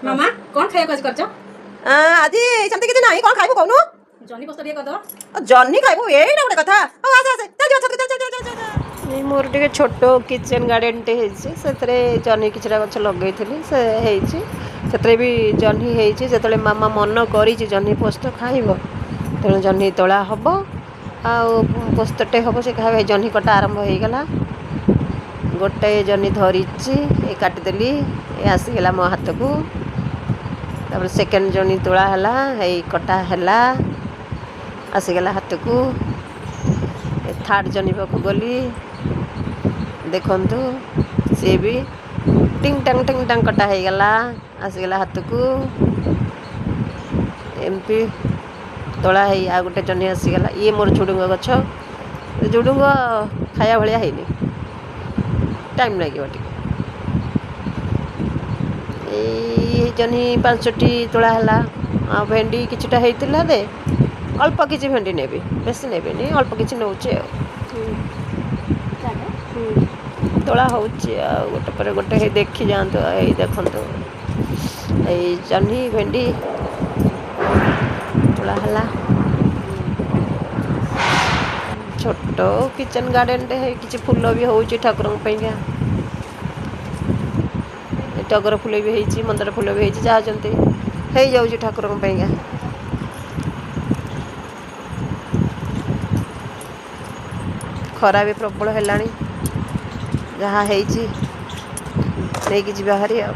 मामा कौन खाया आज करछ आज सेमती किछि नाही कोन खाइबो कहनु जॉनी पोस्ट दिए कर दो जन्नी खाइबो एइटा गोटे कथा आ आसे आसे चल चल मोर टिके छोट किचन गार्डन टे हेछि सेतरे जन्नी किछरा गछ लगैथिली से हेछि सेतरे भी जन्नी हेछि जेतले मामा मन करिछि जन्नी पोस्त खाइबो तेणु जन्नी तोला हबो आ पोस्तटे हबो से खाइबे जन्नी कटा आरंभ हो गला गोटे जन्नी धरिछि ए काटि देली ए आसी गेला मो हाथ को तापर सेकेंड जन्नी तोला हला हे कटा हला आसीगला हाथ को थर्ड जन्नी पाक गली देखंतु सी भी टिंग टांग कटा हो गला आसीगला हाथ को एमपी तोला है आ गोटे जन्नी आसीगला ये मोर झुडुंग गछ झुडुंग खाया भलिया हैनी टाइम लगे ये जन्नी 5टी तोला हला आ भेंडी किछटा हेतिला दे अल्प किछि भेंडी नेबी बेसी नेबेनी अल्प किछि नउचे तोला होउचे आ गोटे पर गोटे हे देखि जानतो ए देखंतो ए जन्नी भेंडी तोला हला छोटो किचन गार्डन रे किछि फूल भी होउची ठाकुर पैगा टगर फूल भी हेची मंदार फूल भी हेची जाजंती हे जाउची ठाकुर पैगा खरा भी प्रबल है जहाँ नहीं कि बाहरी आ